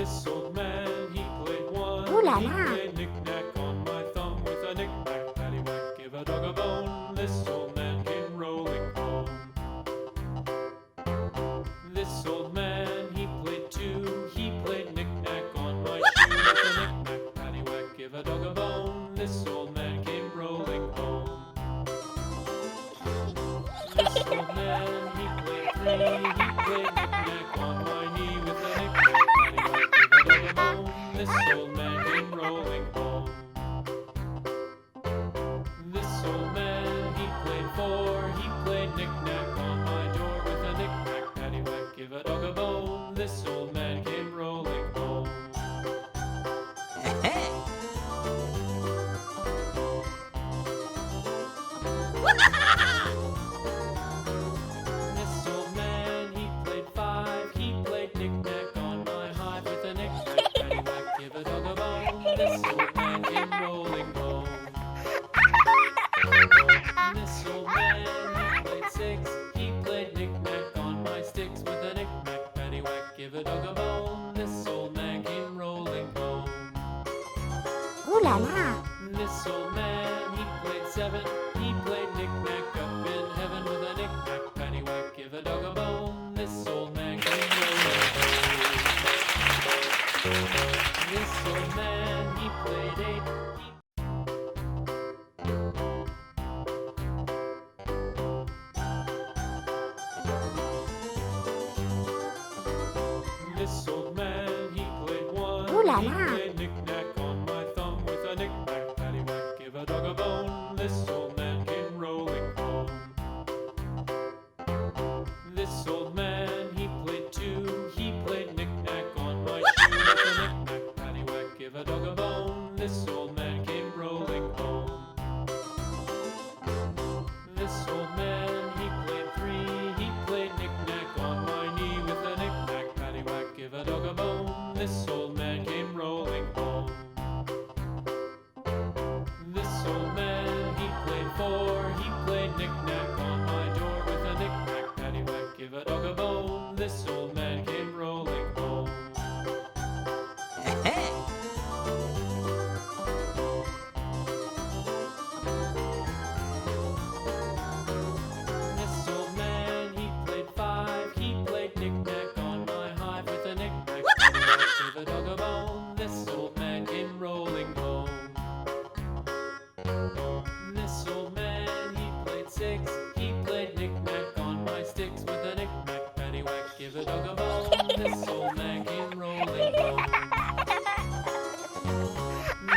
This old man, he played one. Ooh la He la. played knick-knack on my thumb with a knick-knack, paddywhack, give a dog a bone. This old man came rolling home. This old man, he played two. He played knick-knack on my shoe with a knick-knack, paddywhack, give a dog a bone. This old man came rolling home. This old man, he played three. He played knick-knack on my knee with a knick-knack, paddywhack, give a dog a bone. This old man came rolling home. This old man, he played four. He played knick-knack on my door with a knick-knack, paddywhack, give a dog a bone. This old man came rolling home. This old man, he played five. He played knick-knack on my hive with a knick-knack, paddywhack, give a dog a bone. This old man came rolling home. This old man, he played six. He played knick-knack on my sticks with a knick-knack, paddywhack, give a dog a bone. This old man came rolling home. Ooh la la. This old man, he played seven. He played knick-knack up in heaven with a knick-knack, paddywhack, give a dog a bone. This old man came rolling home. This old man, he played eight. This old man, he played one. Ooh la He la. played knick-knack on my thumb with a knick-knack, paddywhack, give a dog a bone. This old man came rolling home. This old man, he played two. He played knick-knack on my shoe with a knick-knack, paddywhack, give a dog a bone. This old man came rolling home. This old man, he played three. He played knick-knack on my knee with a knick-knack, paddywhack, give a dog a bone. This old man came rolling home. This old man, he played four. He played knick-knack on my door with a knick-knack, paddywhack, give a dog a bone. This old man came rolling home. This old man, he played five. He played knick-knack on my hive with a knick-knack, paddywhack, give a dog a bone. This old man came rolling home. This old man, he played six. He played knick-knack on my sticks with a knick-knack, paddywhack, give a dog a bone. This old man came rolling home.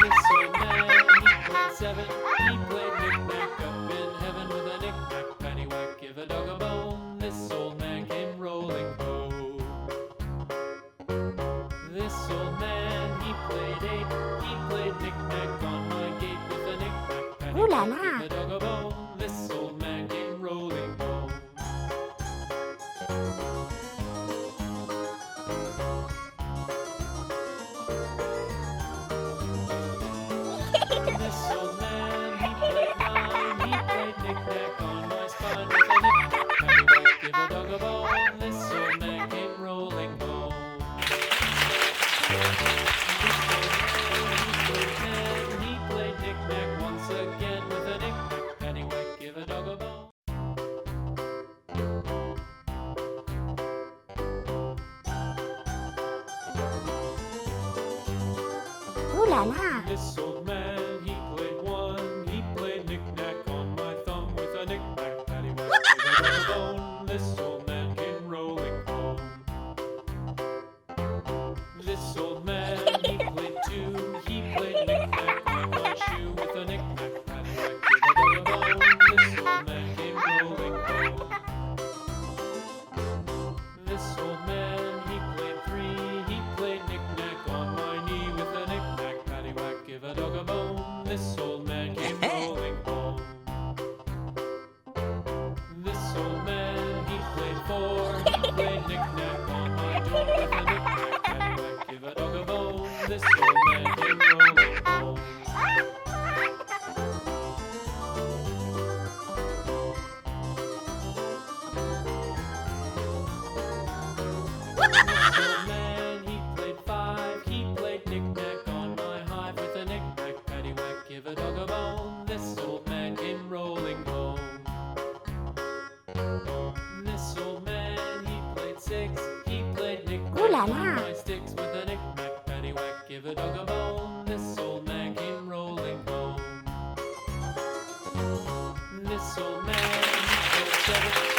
This old man, he played seven. He played knick-knack up in heaven with a knick-knack, paddywhack, give a dog a bone. This old man came rolling home. This old man, he played eight. He played knick-knack on my gate with a knick-knack, Ooh la paddywhack, la. give a dog a bone. This old man came rolling home. This old man, he played nine. He played knick-knack on my spine with a knick-knack, paddywhack, give a dog a bone. This old man came rolling home. This old man, he played ten. He played knick-knack once again with a knick-knack, paddywhack, give a dog a bone. Ooh la la. This old man, he played one. He played knick-knack on my thumb with a knick-knack, paddywhack, give a dog a bone. This old man came rolling home. This old man, he played two. He played knick-knack on my shoe with a knick-knack, paddywhack, give a dog a bone. This old man came rolling home. This old man, he played three. He played knick-knack on my knee with a knick-knack, paddywhack, give a dog a bone. This old man came rolling home. This old man, he played four. He played knick-knack on my door with a knick-knack, paddywhack, give a dog a bone. This old man came rolling home. This old man, he played five. la la. My sticks with a knick-knack, paddywhack, give a dog a bone. This old man came rolling home. This old man, he killed 7